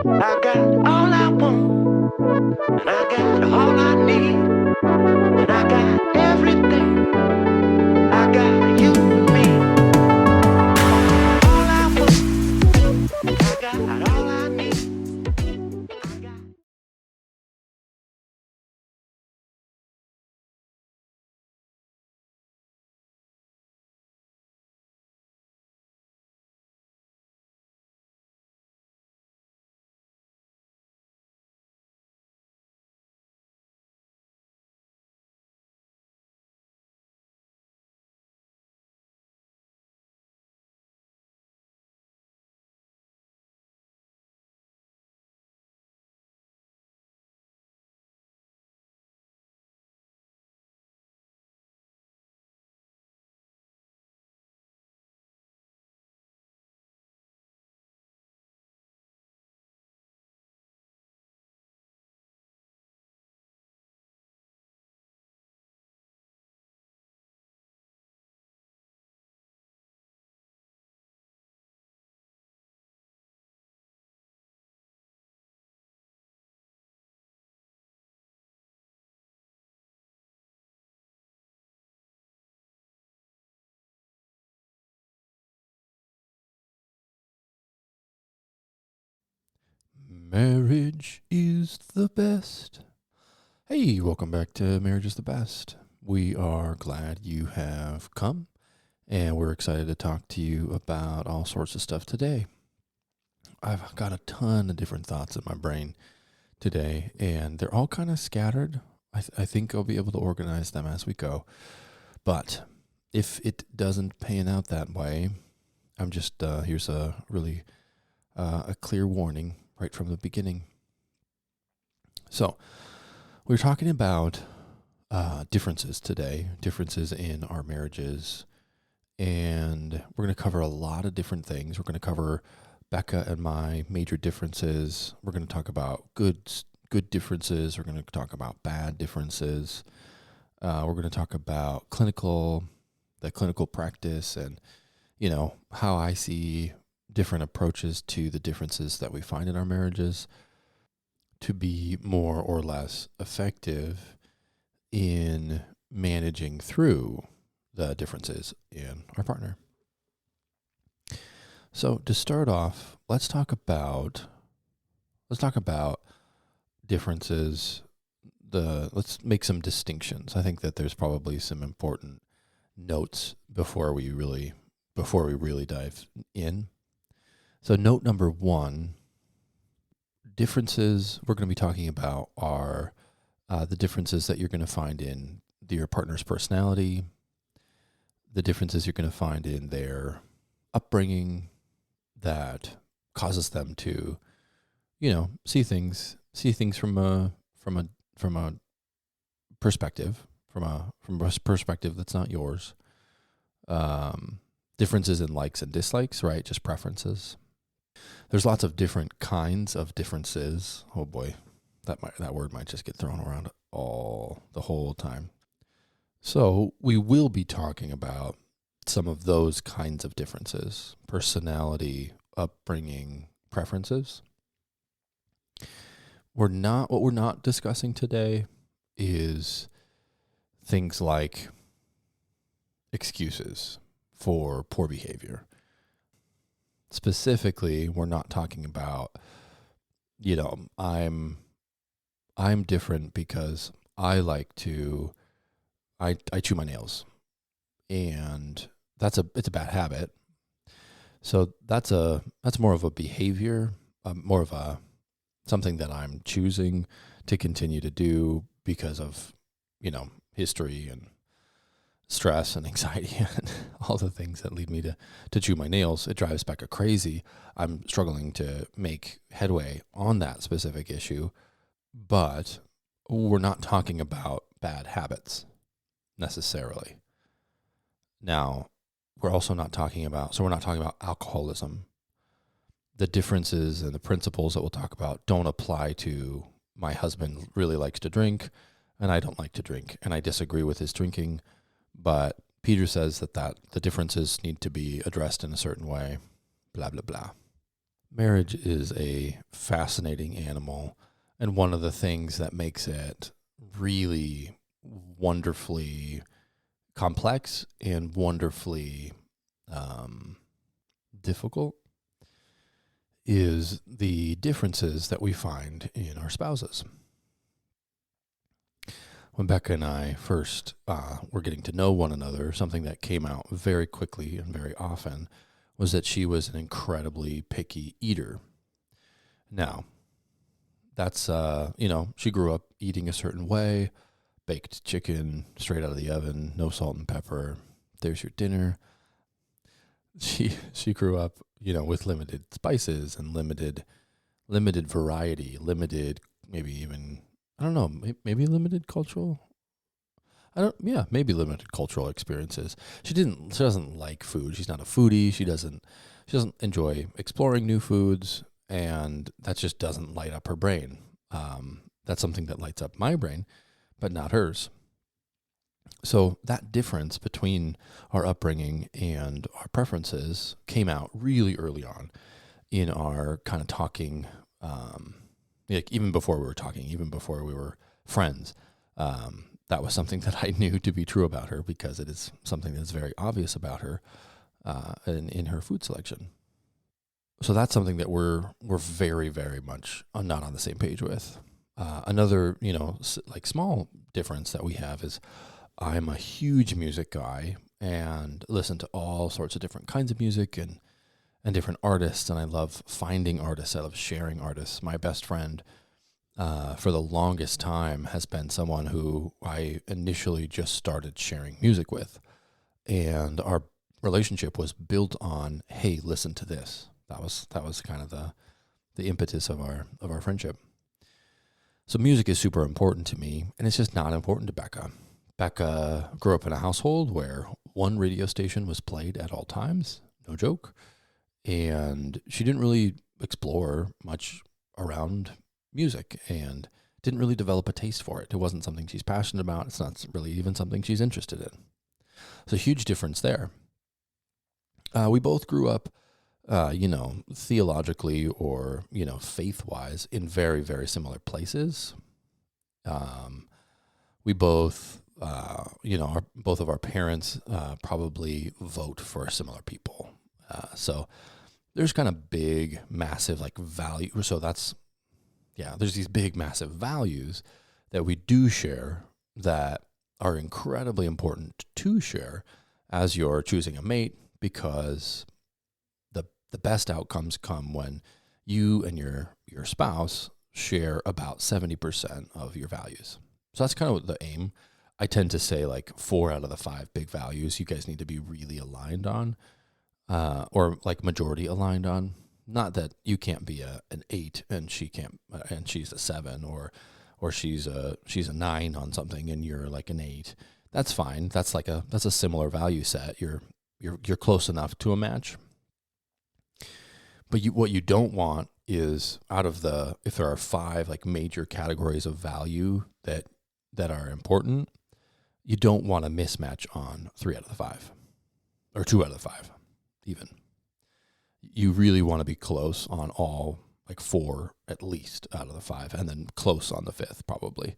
I got all I want, and I got all I need, and I got everything. I got you and me. All I want, I got all I need. I got. Marriage is the best. Hey, welcome back to Marriage is the Best. We are glad you have come, and we're excited to talk to you about all sorts of stuff today. I've got a ton of different thoughts in my brain today, and they're all kind of scattered. I think I'll be able to organize them as we go. But if it doesn't pan out that way, I'm just, here's a really a clear warning right from the beginning. So, we're talking about differences today, differences in our marriages, and we're going to cover a lot of different things. We're going to cover Becca and my major differences. We're going to talk about good differences. We're going to talk about bad differences. We're going to talk about the clinical practice, and how I see different approaches to the differences that we find in our marriages to be more or less effective in managing through the differences in our partner. So to start off, let's talk about differences. Let's make some distinctions. I think that there's probably some important notes before we really dive in. So note number one, differences we're going to be talking about are the differences that you're going to find in your partner's personality, the differences you're going to find in their upbringing that causes them to, see things from a perspective, from a perspective that's not yours. Differences in likes and dislikes, right? Just preferences. There's lots of different kinds of differences. Oh boy, that word might just get thrown around the whole time. So we will be talking about some of those kinds of differences: personality, upbringing, preferences. What we're not discussing today is things like excuses for poor behavior. Specifically, we're not talking about, I'm different because I chew my nails, and it's a bad habit. So that's more of a behavior, more of something that I'm choosing to continue to do because of, history and stress and anxiety and all the things that lead me to chew my nails. It drives Becca crazy. I'm struggling to make headway on that specific issue, but we're not talking about bad habits necessarily. Now, we're not talking about alcoholism. The differences and the principles that we'll talk about don't apply to my husband really likes to drink and I don't like to drink, and I disagree with his drinking. But Peter says that the differences need to be addressed in a certain way, blah, blah, blah. Marriage is a fascinating animal, and one of the things that makes it really wonderfully complex and wonderfully difficult is the differences that we find in our spouses. When Becca and I first were getting to know one another, something that came out very quickly and very often was that she was an incredibly picky eater. Now, that's, she grew up eating a certain way, baked chicken straight out of the oven, no salt and pepper. There's your dinner. She grew up, with limited spices and limited variety, limited, maybe even, I don't know, maybe limited cultural. Maybe limited cultural experiences. She doesn't like food. She's not a foodie. She doesn't enjoy exploring new foods, and that just doesn't light up her brain. That's something that lights up my brain, but not hers. So that difference between our upbringing and our preferences came out really early on in our kind of talking, like even before we were talking, even before we were friends. That was something that I knew to be true about her because it is something that's very obvious about her in her food selection. So that's something that we're very, very much not on the same page with. Another, like small difference that we have is I'm a huge music guy and listen to all sorts of different kinds of music and different artists. And I love finding artists. I love sharing artists. My best friend for the longest time has been someone who I initially just started sharing music with. And our relationship was built on, hey, listen to this. That was kind of the impetus of our friendship. So music is super important to me, and it's just not important to Becca. Becca grew up in a household where one radio station was played at all times, no joke, and she didn't really explore much around music and didn't really develop a taste for it. It wasn't something she's passionate about. It's not really even something she's interested in. So huge difference there. We both grew up, theologically or, faith-wise in very, very similar places. We both, both of our parents probably vote for similar people. So there's kind of big, massive, like value. So there's these big, massive values that we do share that are incredibly important to share as you're choosing a mate, because the best outcomes come when you and your spouse share about 70% of your values. So that's kind of the aim. I tend to say like 4 out of the 5 big values you guys need to be really aligned on, or like majority aligned on. Not that you can't be an 8 and she can't, and she's a 7, or she's a 9 on something and you're like an 8. That's fine. That's a similar value set. You're close enough to a match. But what you don't want is if there are 5 like major categories of value that are important, you don't want a mismatch on 3 out of the 5 or 2 out of the 5 even. You really want to be close on all, like 4 at least out of the 5, and then close on the 5th probably.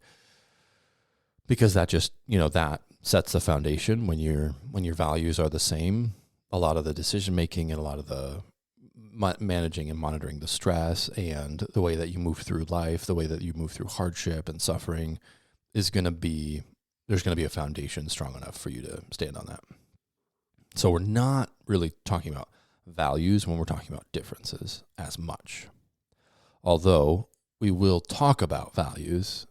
Because that just, that sets the foundation when your values are the same. A lot of the decision making and a lot of the managing and monitoring the stress and the way that you move through life, the way that you move through hardship and suffering there's going to be a foundation strong enough for you to stand on that. So we're not really talking about values when we're talking about differences as much. Although we will talk about values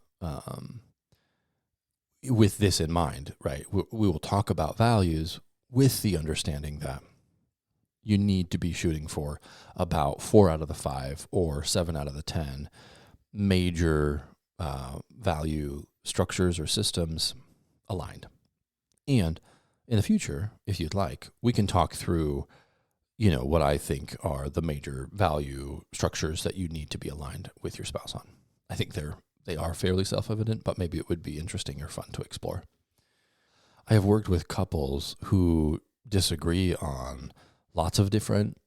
with this in mind, right? We will talk about values with the understanding that you need to be shooting for about 4 out of the 5 or 7 out of the 10 major value structures or systems aligned. And in the future, if you'd like, we can talk through, what I think are the major value structures that you need to be aligned with your spouse on. I think they are fairly self-evident, but maybe it would be interesting or fun to explore. I have worked with couples who disagree on lots of different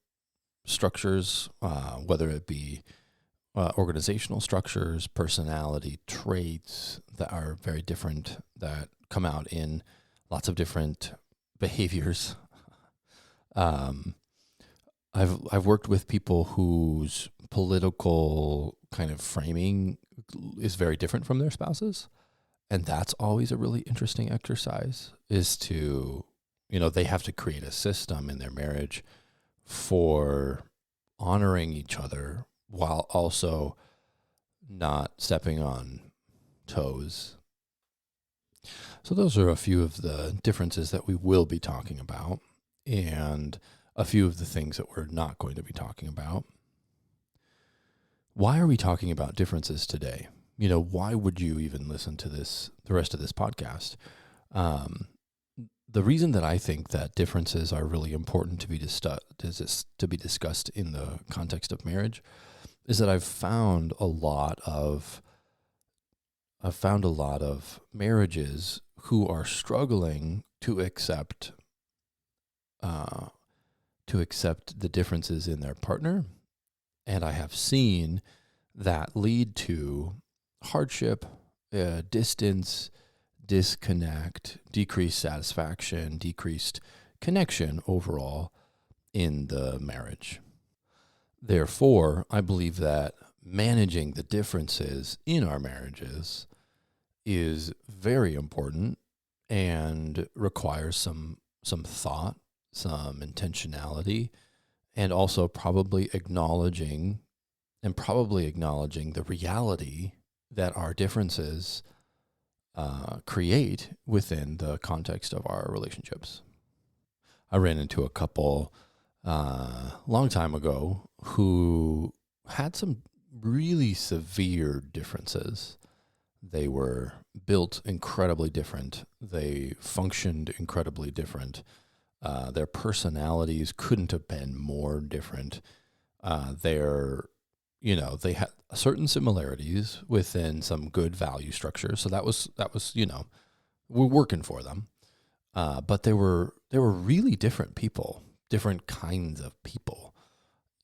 structures, whether it be organizational structures, personality traits that are very different, that come out in lots of different behaviors. I've worked with people whose political kind of framing is very different from their spouses, and that's always a really interesting exercise. Is to, they have to create a system in their marriage for honoring each other while also not stepping on toes. So those are a few of the differences that we will be talking about, and a few of the things that we're not going to be talking about. Why are we talking about differences today? Why would you even listen to the rest of this podcast? The reason that I think that differences are really important to be discussed in the context of marriage is that I've found a lot of marriages who are struggling to accept the differences in their partner, and I have seen that lead to hardship, distance, disconnect, decreased satisfaction, decreased connection overall in the marriage. Therefore, I believe that managing the differences in our marriages is very important and requires some thought, some intentionality, and also probably acknowledging the reality that our differences create within the context of our relationships. I ran into a couple long time ago who had some really severe differences. They were built incredibly different. They functioned incredibly different. Their personalities couldn't have been more different. They had certain similarities within some good value structure. So that was we're working for them. But they were really different people, different kinds of people,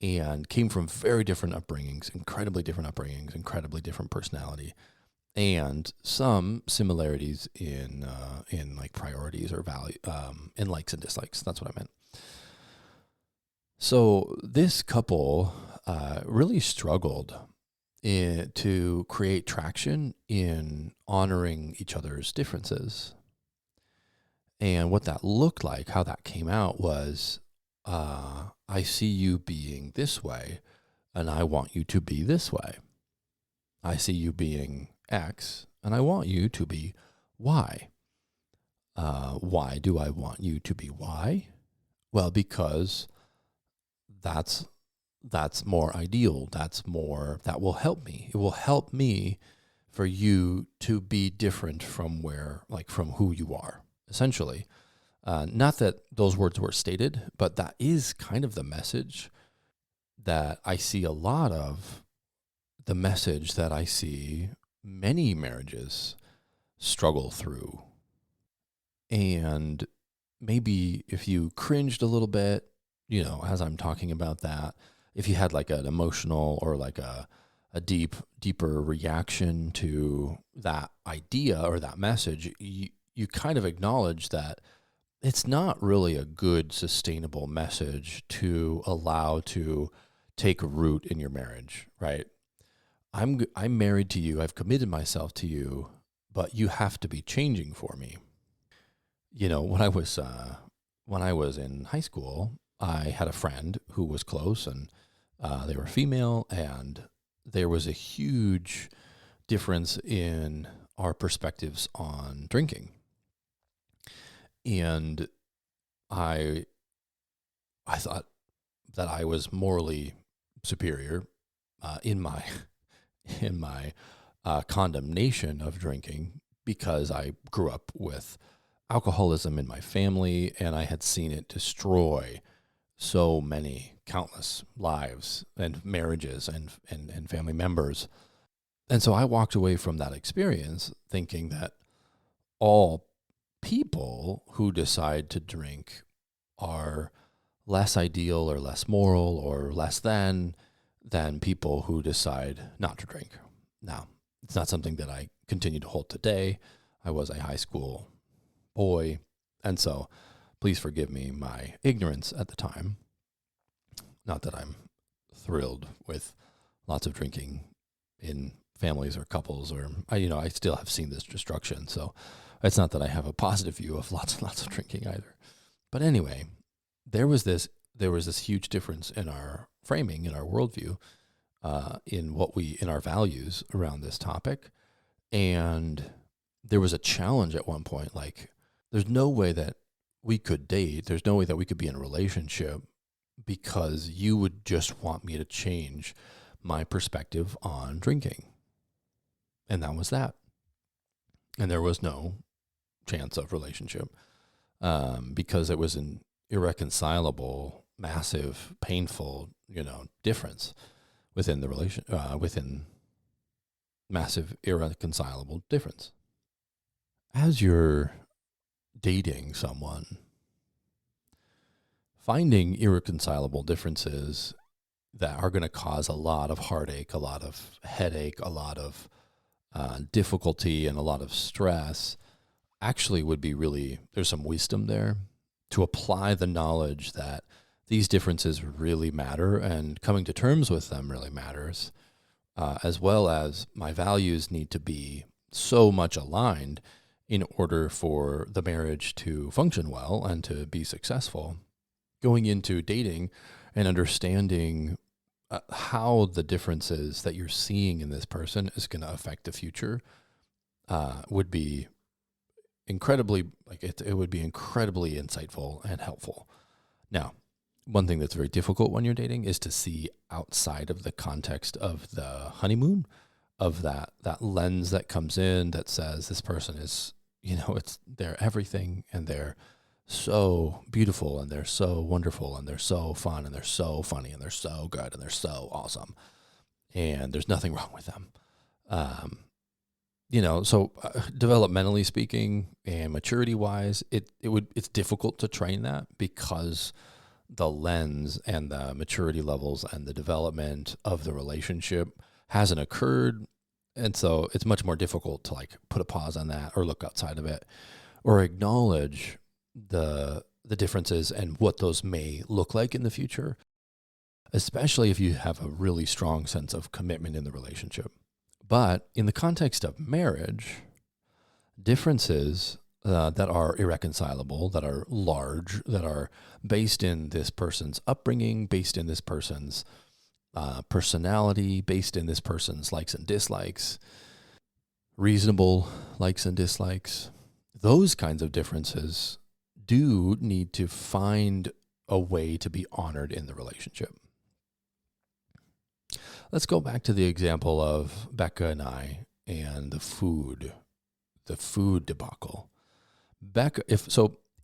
and came from very different upbringings, incredibly different personality, and some similarities in like priorities or value, in likes and dislikes. That's what I meant. So this couple really struggled to create traction in honoring each other's differences. And what that looked like, how that came out was, I see you being this way, and I want you to be this way. I see you being X, and I want you to be Y. Why do I want you to be Y? Well, because that's more ideal. That will help me. It will help me for you to be different from who you are, essentially. Not that those words were stated, but that is kind of the message that I see a lot of, the message that I see many marriages struggle through. And maybe if you cringed a little bit, as I'm talking about that, if you had like an emotional or like a deeper reaction to that idea or that message, you kind of acknowledge that it's not really a good, sustainable message to allow to take root in your marriage, right? I'm married to you. I've committed myself to you, but you have to be changing for me. When I was in high school, I had a friend who was close, and they were female, and there was a huge difference in our perspectives on drinking. And I thought that I was morally superior in my condemnation of drinking, because I grew up with alcoholism in my family, and I had seen it destroy so many countless lives and marriages and family members. And so I walked away from that experience thinking that all people who decide to drink are less ideal or less moral or less than people who decide not to drink. Now, it's not something that I continue to hold today. I was a high school boy, and so please forgive me my ignorance at the time. Not that I'm thrilled with lots of drinking in families or couples, or I still have seen this destruction. So it's not that I have a positive view of lots and lots of drinking either. But anyway, there was this huge difference in our framing, in our worldview, in our values around this topic. And there was a challenge at one point, like there's no way that we could date. There's no way that we could be in a relationship because you would just want me to change my perspective on drinking. And that was that. And there was no chance of relationship because it was an irreconcilable, massive, painful, difference within the within massive, irreconcilable difference. As you're dating someone, finding irreconcilable differences that are going to cause a lot of heartache, a lot of headache, a lot of difficulty, and a lot of stress actually would be there's some wisdom there to apply the knowledge that these differences really matter and coming to terms with them really matters, as well as my values need to be so much aligned in order for the marriage to function well and to be successful. Going into dating and understanding how the differences that you're seeing in this person is going to affect the future would be incredibly, it would be incredibly insightful and helpful. Now, one thing that's very difficult when you're dating is to see outside of the context of the honeymoon, of that lens that comes in that says this person is, they're everything, and they're so beautiful, and they're so wonderful, and they're so fun, and they're so funny, and they're so good, and they're so awesome, and there's nothing wrong with them. So developmentally speaking and maturity-wise, it's difficult to train that because the lens and the maturity levels and the development of the relationship hasn't occurred. And so it's much more difficult to put a pause on that or look outside of it or acknowledge the differences and what those may look like in the future, especially if you have a really strong sense of commitment in the relationship. But in the context of marriage, differences that are irreconcilable, that are large, that are based in this person's upbringing, based in this person's personality, based in this person's likes and dislikes, reasonable likes and dislikes, those kinds of differences do need to find a way to be honored in the relationship. Let's go back to the example of Becca and I and the food debacle. Becca,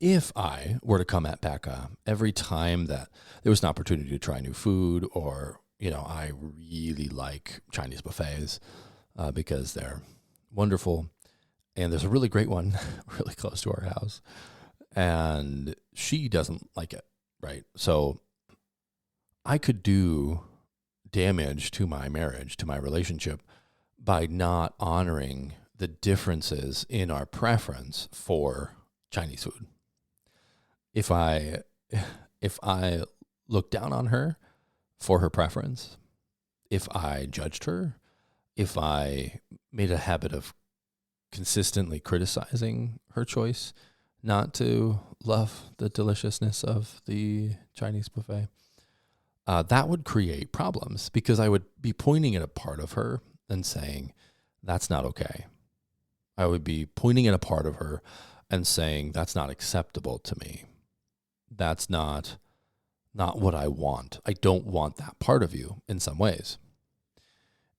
if I were to come at Becca every time that there was an opportunity to try new food, or, I really like Chinese buffets because they're wonderful, and there's a really great one really close to our house, and she doesn't like it, right? So I could do damage to my marriage, to my relationship, by not honoring the differences in our preference for Chinese food. If I looked down on her for her preference, if I judged her, if I made a habit of consistently criticizing her choice not to love the deliciousness of the Chinese buffet, that would create problems because I would be pointing at a part of her and saying, that's not okay. I would be pointing at a part of her and saying, that's not acceptable to me. That's not what I want. I don't want that part of you in some ways.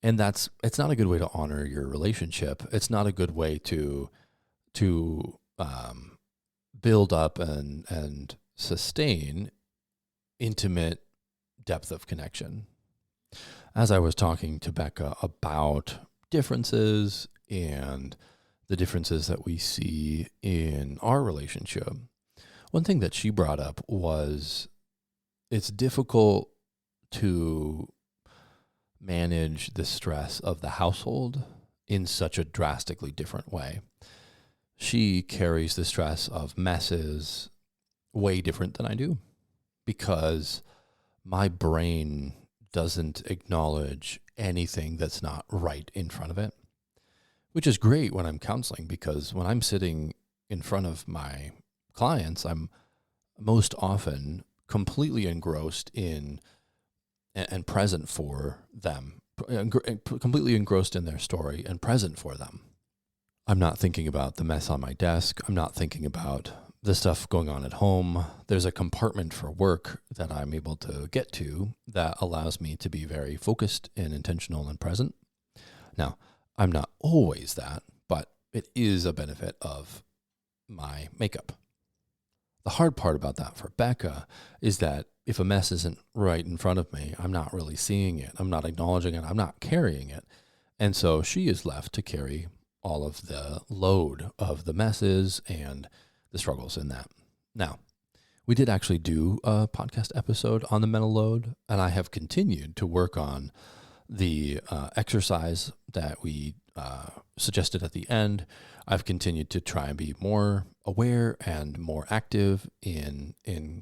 And it's not a good way to honor your relationship. It's not a good way to build up and sustain intimate depth of connection. As I was talking to Becca about differences and the differences that we see in our relationship, one thing that she brought up was it's difficult to manage the stress of the household in such a drastically different way. She carries the stress of messes way different than I do, because my brain doesn't acknowledge anything that's not right in front of it, which is great when I'm counseling, because when I'm sitting in front of my clients, I'm most often completely engrossed in and present for them, completely engrossed in their story and present for them. I'm not thinking about the mess on my desk. I'm not thinking about the stuff going on at home. There's a compartment for work that I'm able to get to that allows me to be very focused and intentional and present. Now, I'm not always that, but it is a benefit of my makeup. The hard part about that for Becca is that if a mess isn't right in front of me, I'm not really seeing it. I'm not acknowledging it. I'm not carrying it. And so she is left to carry all of the load of the messes and the struggles in that. Now, we did actually do a podcast episode on the mental load, and I have continued to work on the exercise that we suggested at the end. I've continued to try and be more aware and more active in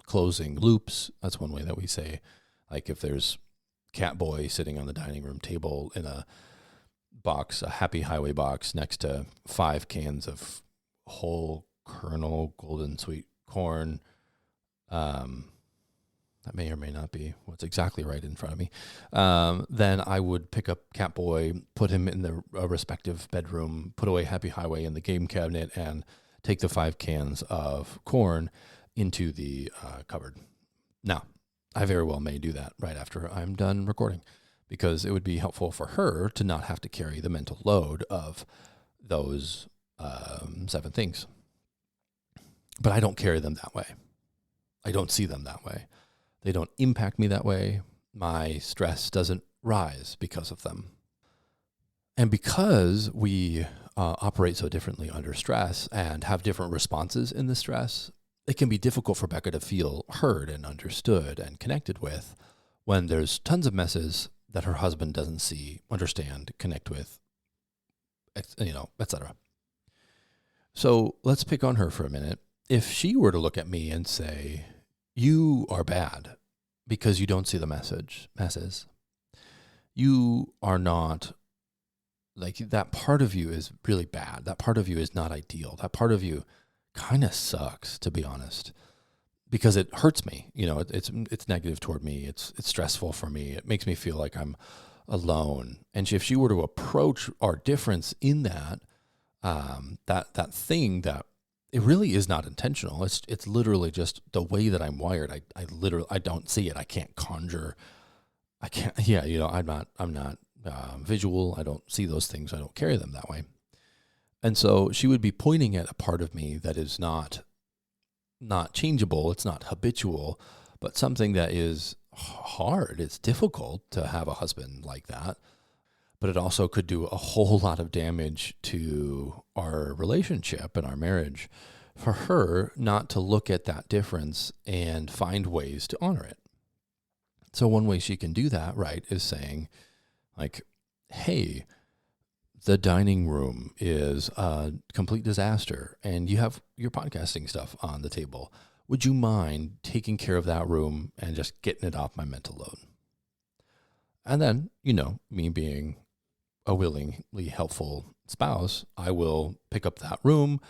closing loops. That's one way that we say, like, if there's cat boy sitting on the dining room table in a box, a Happy Highway box next to 5 cans of whole kernel golden sweet corn, that may or may not be what's exactly right in front of me, then I would pick up Catboy, put him in the respective bedroom, put away Happy Highway in the game cabinet, and take the 5 cans of corn into the cupboard. Now, I very well may do that right after I'm done recording, because it would be helpful for her to not have to carry the mental load of those 7 things. But I don't carry them that way. I don't see them that way. They don't impact me that way. My stress doesn't rise because of them. And because we operate so differently under stress and have different responses in the stress, it can be difficult for Becca to feel heard and understood and connected with when there's tons of messes that her husband doesn't see, understand, connect with, etc. So let's pick on her for a minute. If she were to look at me and say, "You are bad because you don't see the messes. You are not, like, that part of you is really bad. That part of you is not ideal. That part of you kind of sucks, to be honest, because it hurts me. It's negative toward me. It's stressful for me. It makes me feel like I'm alone." And if she were to approach our difference in that, that thing that it really is not intentional. It's literally just the way that I'm wired. I don't see it. I can't conjure. I can't. Yeah, I'm not visual. I don't see those things. I don't carry them that way. And so she would be pointing at a part of me that is not changeable. It's not habitual, but something that is hard. It's difficult to have a husband like that. But it also could do a whole lot of damage to our relationship and our marriage for her not to look at that difference and find ways to honor it. So one way she can do that, right, is saying, like, "Hey, the dining room is a complete disaster and you have your podcasting stuff on the table. Would you mind taking care of that room and just getting it off my mental load?" And then, me being a willingly helpful spouse, I will pick up that room.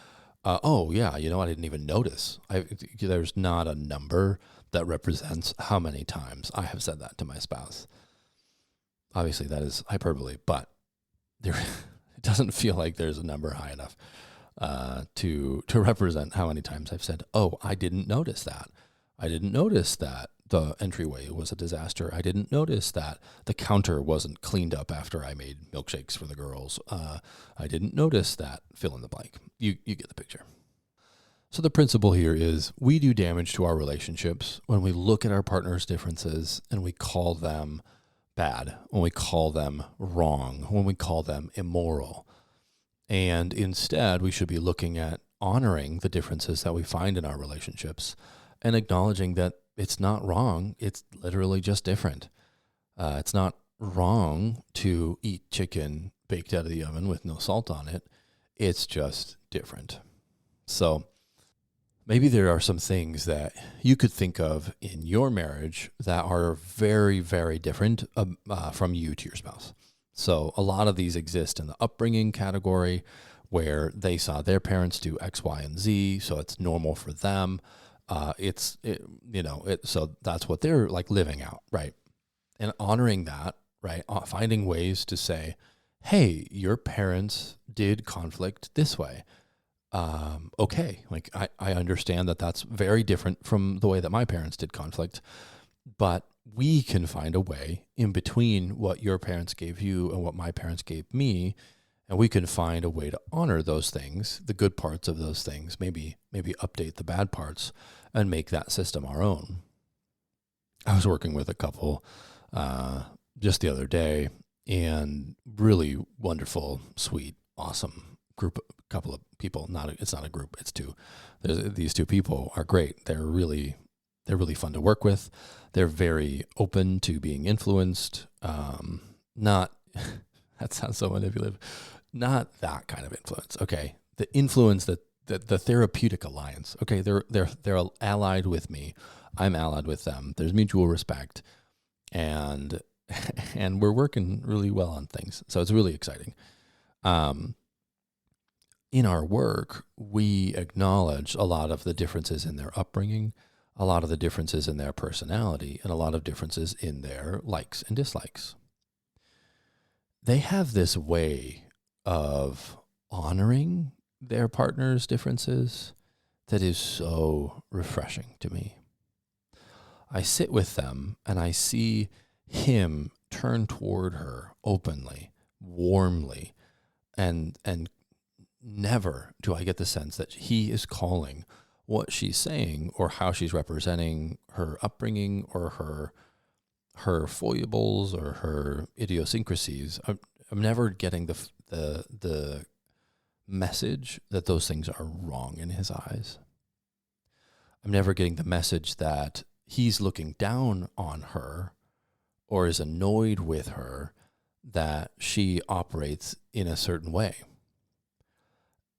Oh yeah, I didn't even notice. There's not a number that represents how many times I have said that to my spouse. Obviously that is hyperbole, but it doesn't feel like there's a number high enough to represent how many times I've said, "Oh, I didn't notice that. I didn't notice that the entryway was a disaster. I didn't notice that the counter wasn't cleaned up after I made milkshakes for the girls. I didn't notice that," fill in the blank. You get the picture. So the principle here is we do damage to our relationships when we look at our partner's differences and we call them bad, when we call them wrong, when we call them immoral. And instead, we should be looking at honoring the differences that we find in our relationships and acknowledging that it's not wrong. It's literally just different. It's not wrong to eat chicken baked out of the oven with no salt on it. It's just different. So maybe there are some things that you could think of in your marriage that are very, very different from you to your spouse. So a lot of these exist in the upbringing category, where they saw their parents do X, Y, and Z, so it's normal for them. So that's what they're like living out, right? And honoring that, right? Finding ways to say, hey, your parents did conflict this way. Okay, like I understand that that's very different from the way that my parents did conflict, but we can find a way in between what your parents gave you and what my parents gave me. And we can find a way to honor those things, the good parts of those things, maybe update the bad parts and make that system our own. I was working with a couple just the other day, and really wonderful, sweet, awesome couple of people. It's not a group, it's two. These two people are great. They're really fun to work with. They're very open to being influenced. Not that sounds so manipulative. Not that kind of influence. Okay, the influence that the therapeutic alliance. Okay, they're allied with me. I'm allied with them. There's mutual respect, and we're working really well on things. So it's really exciting. In our work, we acknowledge a lot of the differences in their upbringing, a lot of the differences in their personality, and a lot of differences in their likes and dislikes. They have this way of honoring their partner's differences that is so refreshing to me. I sit with them and I see him turn toward her openly, warmly, and never do I get the sense that he is calling what she's saying or how she's representing her upbringing or her foibles or her idiosyncrasies. I'm never getting the message that those things are wrong in his eyes. I'm never getting the message that he's looking down on her or is annoyed with her that she operates in a certain way.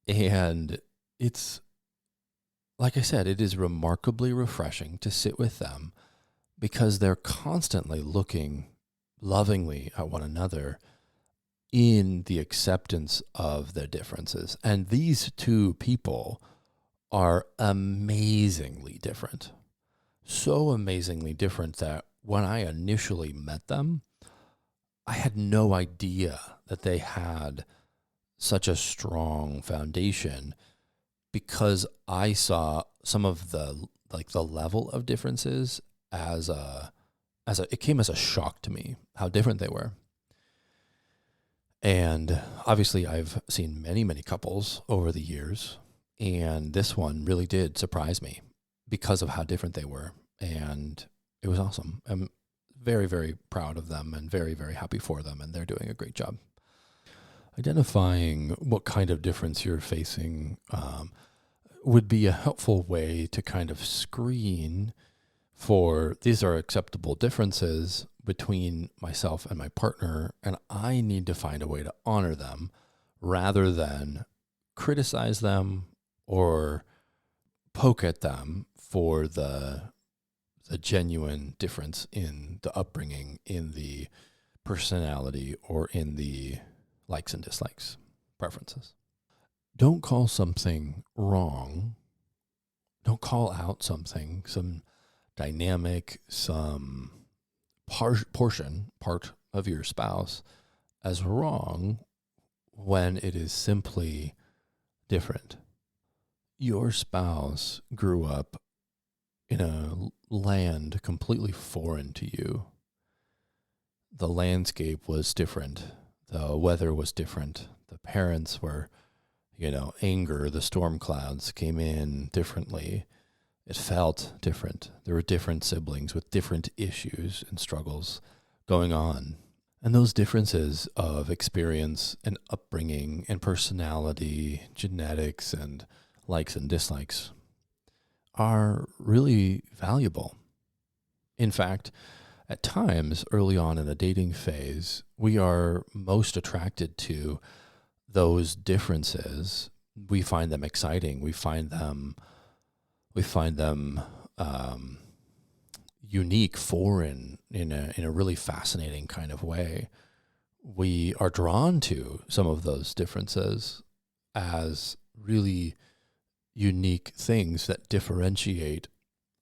And it's, like I said, it is remarkably refreshing to sit with them because they're constantly looking lovingly at one another in the acceptance of their differences. And these two people are amazingly different. So amazingly different that when I initially met them, I had no idea that they had such a strong foundation because I saw some of the level of differences it came as a shock to me how different they were. And obviously I've seen many, many couples over the years, and this one really did surprise me because of how different they were. And it was awesome. I'm very, very proud of them and very, very happy for them. And they're doing a great job. Identifying what kind of difference you're facing would be a helpful way to kind of screen for these are acceptable differences between myself and my partner, and I need to find a way to honor them rather than criticize them or poke at them for the genuine difference in the upbringing, in the personality, or in the likes and dislikes, preferences. Don't call something wrong. Don't call out something, some dynamic, some part of your spouse as wrong when it is simply different. Your spouse grew up in a land completely foreign to you. The landscape was different. The weather was different. The parents were, anger, the storm clouds came in differently. It felt different. There were different siblings with different issues and struggles going on. And those differences of experience and upbringing and personality, genetics and likes and dislikes are really valuable. In fact, at times early on in the dating phase, we are most attracted to those differences. We find them exciting. We find them unique, foreign, in a really fascinating kind of way. We are drawn to some of those differences as really unique things that differentiate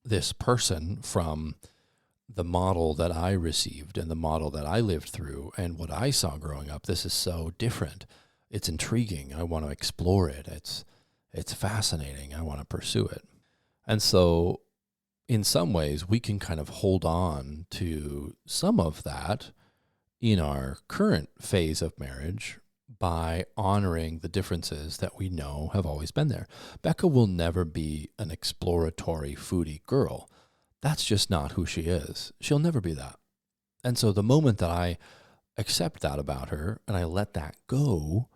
this person from the model that I received and the model that I lived through and what I saw growing up. This is so different. It's intriguing. I want to explore it. It's fascinating. I want to pursue it. And so in some ways, we can kind of hold on to some of that in our current phase of marriage by honoring the differences that we know have always been there. Becca will never be an exploratory, foodie girl. That's just not who she is. She'll never be that. And so the moment that I accept that about her and I let that go,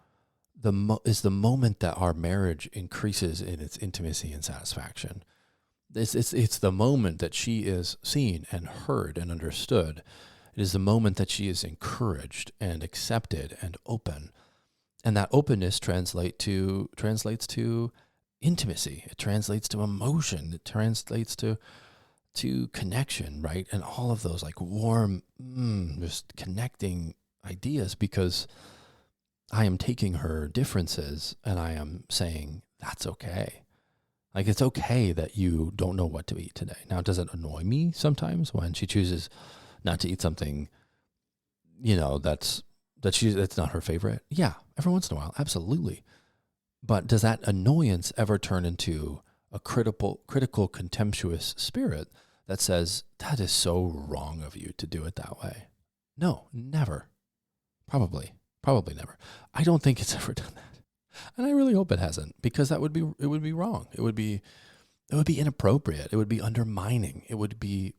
is the moment that our marriage increases in its intimacy and satisfaction. It's the moment that she is seen and heard and understood. It is the moment that she is encouraged and accepted and open. And that openness translates to intimacy. It translates to emotion. It translates to connection, right? And all of those like warm, just connecting ideas, because I am taking her differences and I am saying, that's okay. Like, it's okay that you don't know what to eat today. Now, does it annoy me sometimes when she chooses not to eat something, that's not her favorite? Yeah, every once in a while, absolutely. But does that annoyance ever turn into a critical, contemptuous spirit that says, that is so wrong of you to do it that way? No, never. Probably never. I don't think it's ever done that. And I really hope it hasn't, because it would be wrong. It would be inappropriate. It would be undermining. It would be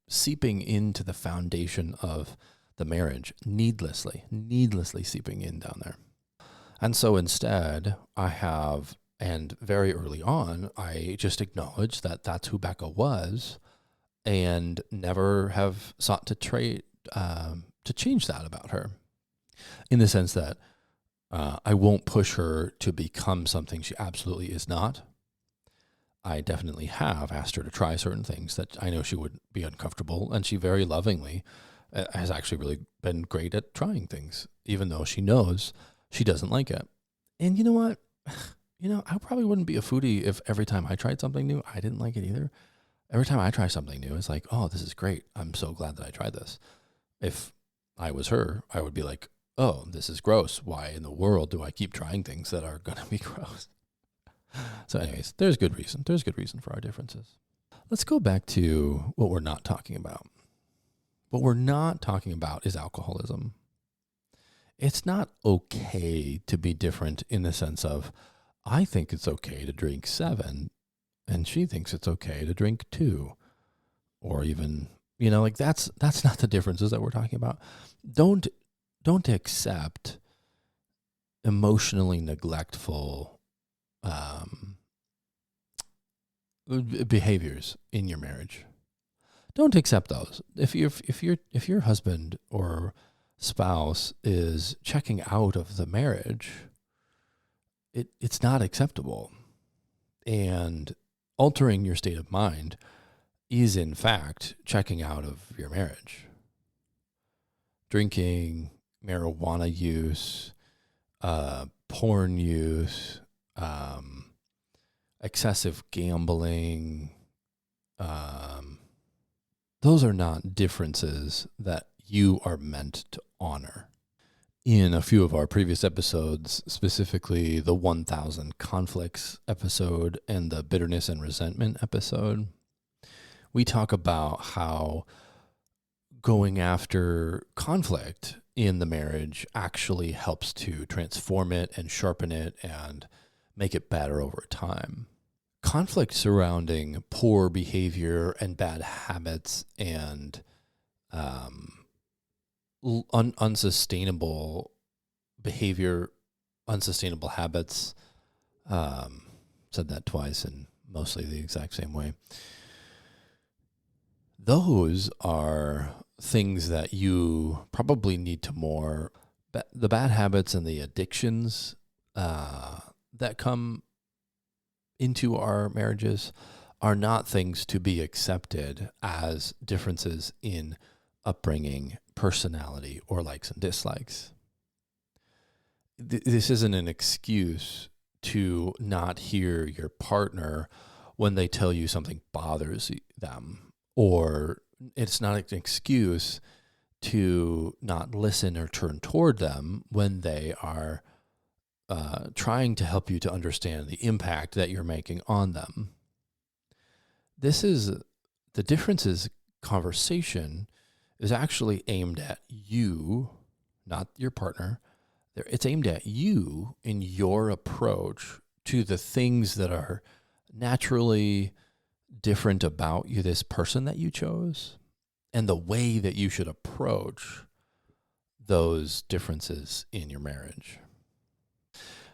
seeping into the foundation of the marriage, needlessly seeping in down there. And so instead, and very early on, I just acknowledged that that's who Becca was, and never have sought to change that about her, in the sense that I won't push her to become something she absolutely is not. I definitely have asked her to try certain things that I know she would be uncomfortable, and she very lovingly has actually really been great at trying things, even though she knows she doesn't like it. And you know what? I probably wouldn't be a foodie if every time I tried something new, I didn't like it either. Every time I try something new, it's like, oh, this is great. I'm so glad that I tried this. If I was her, I would be like, oh, this is gross. Why in the world do I keep trying things that are going to be gross? So anyways, there's good reason. There's good reason for our differences. Let's go back to what we're not talking about. What we're not talking about is alcoholism. It's not okay to be different in the sense of, I think it's okay to drink 7 and she thinks it's okay to drink 2, or even, that's not the differences that we're talking about. Don't accept emotionally neglectful behaviors in your marriage. Don't accept those. If your husband or spouse is checking out of the marriage, it's not acceptable. And altering your state of mind is in fact checking out of your marriage. Drinking, marijuana use, porn use, excessive gambling, those are not differences that you are meant to honor. In a few of our previous episodes, specifically the 1000 conflicts episode and the bitterness and resentment episode, we talk about how going after conflict in the marriage actually helps to transform it and sharpen it and make it better over time. Conflict surrounding poor behavior and bad habits and unsustainable behavior, unsustainable habits, said that twice in mostly the exact same way. those are things that you probably need to more. The bad habits and the addictions that come into our marriages are not things to be accepted as differences in upbringing, personality, or likes and dislikes. This isn't an excuse to not hear your partner when they tell you something bothers them, or it's not an excuse to not listen or turn toward them when they are trying to help you to understand the impact that you're making on them. This is the differences conversation is actually aimed at you, not your partner. It's aimed at you in your approach to the things that are naturally different about you, this person that you chose, and the way that you should approach those differences in your marriage.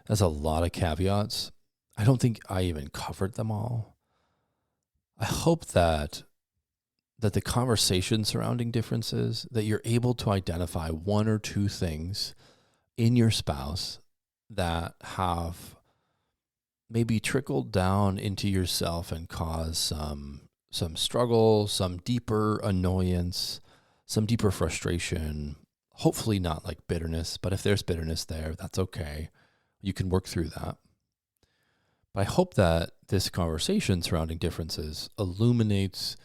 That's a lot of caveats. I don't think I even covered them all. I hope that the conversation surrounding differences, that you're able to identify one or two things in your spouse that have maybe trickled down into yourself and caused some struggle, some deeper annoyance, some deeper frustration, hopefully not like bitterness, but if there's bitterness there, that's okay. You can work through that. But I hope that this conversation surrounding differences illuminates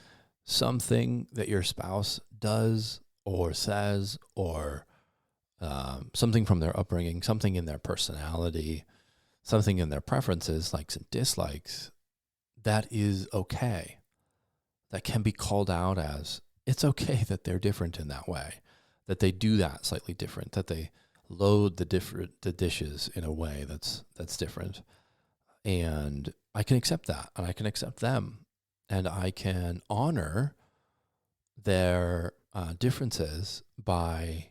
something that your spouse does or says, or something from their upbringing, something in their personality, something in their preferences, likes and dislikes, that is okay. That can be called out as, it's okay that they're different in that way, that they do that slightly different, that they load the dishes in a way that's different. And I can accept that, and I can accept them, and I can honor their differences by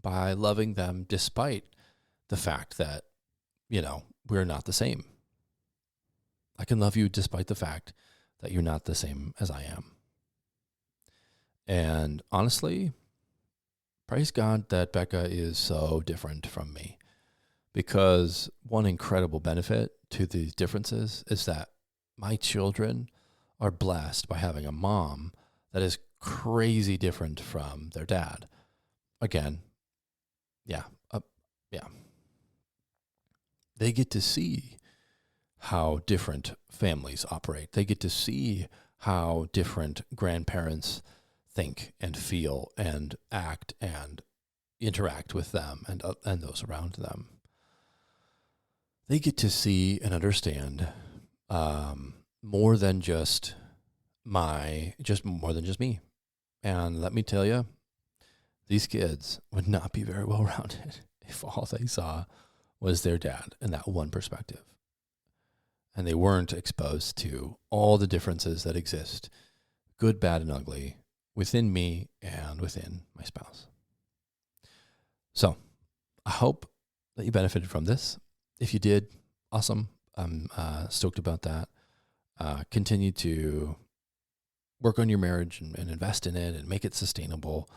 loving them despite the fact that, we're not the same. I can love you despite the fact that you're not the same as I am. And honestly, praise God that Becca is so different from me, because one incredible benefit to these differences is that my children are blessed by having a mom that is crazy different from their dad. Again, yeah. They get to see how different families operate. They get to see how different grandparents think and feel and act and interact with them and those around them. They get to see and understand more than just me. And let me tell you, these kids would not be very well rounded if all they saw was their dad and that one perspective. And they weren't exposed to all the differences that exist, good, bad, and ugly, within me and within my spouse. So I hope that you benefited from this. If you did, awesome. I'm stoked about that. Continue to work on your marriage and invest in it and make it sustainable.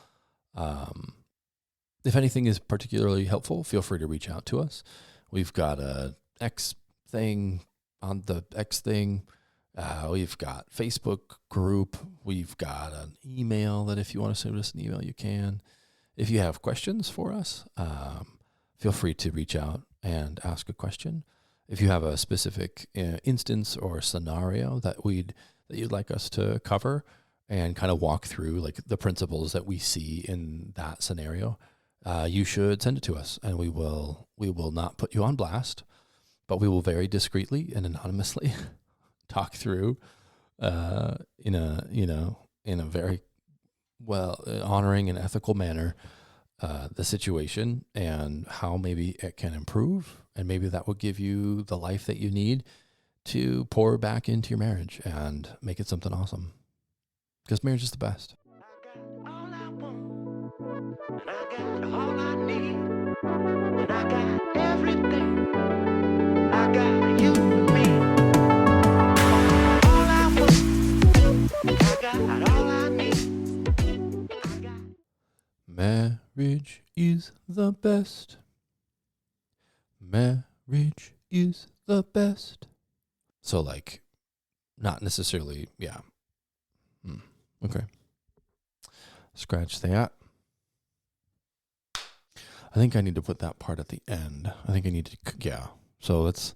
If anything is particularly helpful, feel free to reach out to us. We've got a X thing on the X thing. We've got Facebook group. We've got an email that if you want to send us an email, you can. If you have questions for us, feel free to reach out and ask a question. If you have a specific instance or scenario that you'd like us to cover and kind of walk through, like the principles that we see in that scenario, you should send it to us, and we will not put you on blast, but we will very discreetly and anonymously talk through in a very honoring and ethical manner the situation and how maybe it can improve, and maybe that will give you the life that you need to pour back into your marriage and make it something awesome. Because marriage is the best. And I got all I need, and I got everything. I got you and me. All I want, I got all I need. Marriage is the best. Marriage is the best. So, like, not necessarily, yeah. Okay. Scratch that. I think I need to put that part at the end. I think I need to, yeah. So let's